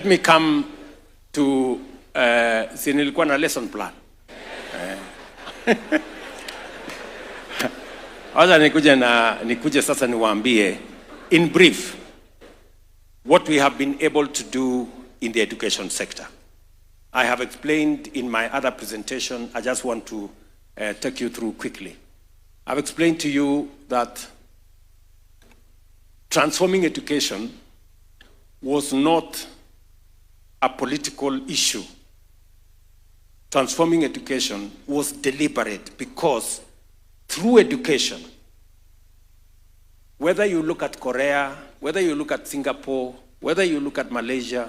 Let me come to si nilikuwa na lesson plan. Acha nikuje sasa niwaambie in brief what we have been able to do in the education sector. I have explained in my other presentation. I just want to take you through quickly. I've explained to you that transforming education was not a political issue. Transforming education was deliberate because through education, whether you look at Korea, whether you look at Singapore, whether you look at Malaysia,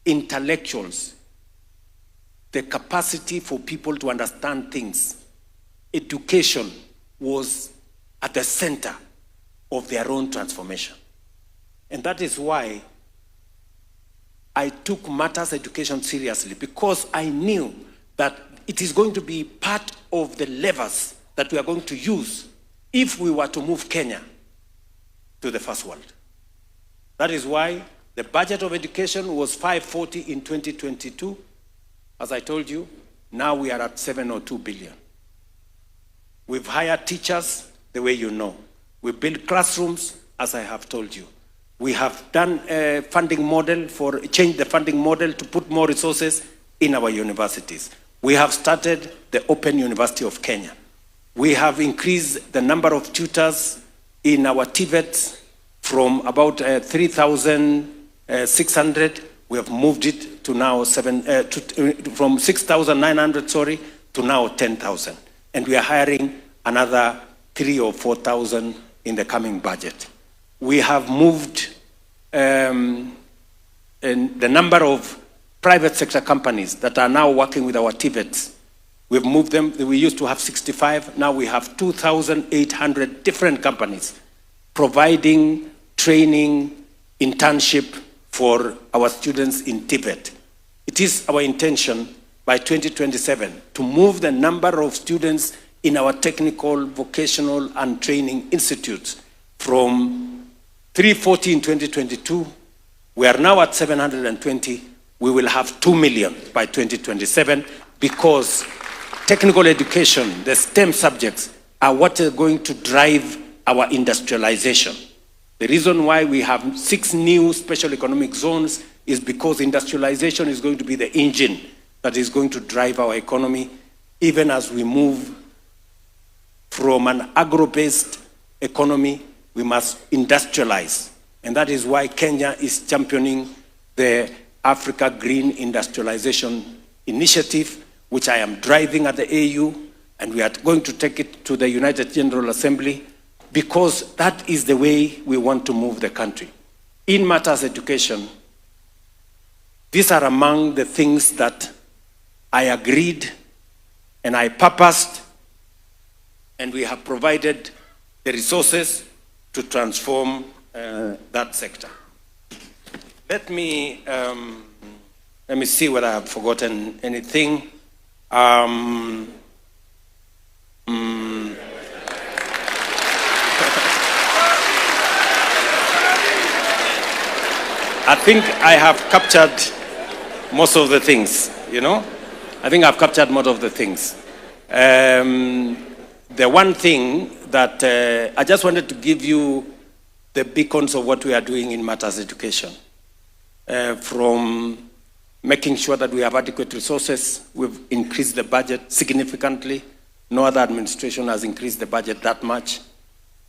intellectuals, the capacity for people to understand things, education was at the center of their own transformation. And that is why I took matters education seriously, because I knew that it is going to be part of the levers that we are going to use if we were to move Kenya to the first world. That is why the budget of education was 540 in 2022. As I told you, now we are at 702 billion. We've hired teachers the way you know. We built classrooms, as I have told you. We have done a funding model changed the funding model to put more resources in our universities. We have started the Open University of Kenya. We have increased the number of tutors in our TVETs from about 3,600. We have moved it to now from 6,900, to now 10,000. And we are hiring another 3,000 or 4,000 in the coming budget. We have moved in the number of private sector companies that are now working with our TVETs. We've moved them. We used to have 65. Now we have 2,800 different companies providing training, internship for our students in TVET. It is our intention by 2027 to move the number of students in our technical, vocational, and training institutes from 340 in 2022, we are now at 720. We will have 2 million by 2027 because technical education, the STEM subjects, are what are going to drive our industrialization. The reason why we have 6 new special economic zones is because industrialization is going to be the engine that is going to drive our economy, even as we move from an agro-based economy. We must industrialize. And that is why Kenya is championing the Africa Green Industrialization Initiative, which I am driving at the AU, and we are going to take it to the United General Assembly, because that is the way we want to move the country. In matters education, these are among the things that I agreed and I purposed, and we have provided the resources to transform that sector. Let me see whether I have forgotten anything. I think I have captured most of the things, you know? I think I've captured most of the things. The one thing that I just wanted to give you the beacons of what we are doing in matters education. From making sure that we have adequate resources, we've increased the budget significantly. No other administration has increased the budget that much.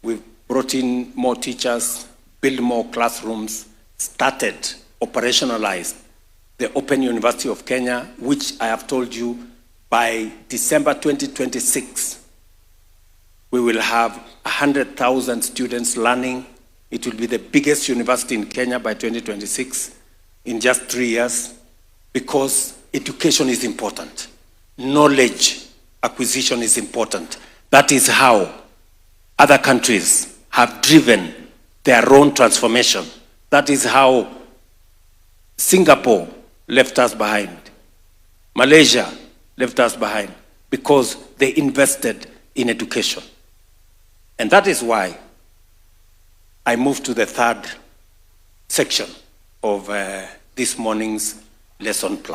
We've brought in more teachers, built more classrooms, started, operationalized the Open University of Kenya, which I have told you by December 2026, we will have 100,000 students learning. It will be the biggest university in Kenya by 2026 in just 3 years, because education is important. Knowledge acquisition is important. That is how other countries have driven their own transformation. That is how Singapore left us behind. Malaysia left us behind, because they invested in education. And that is why I moved to the third section of this morning's lesson plan.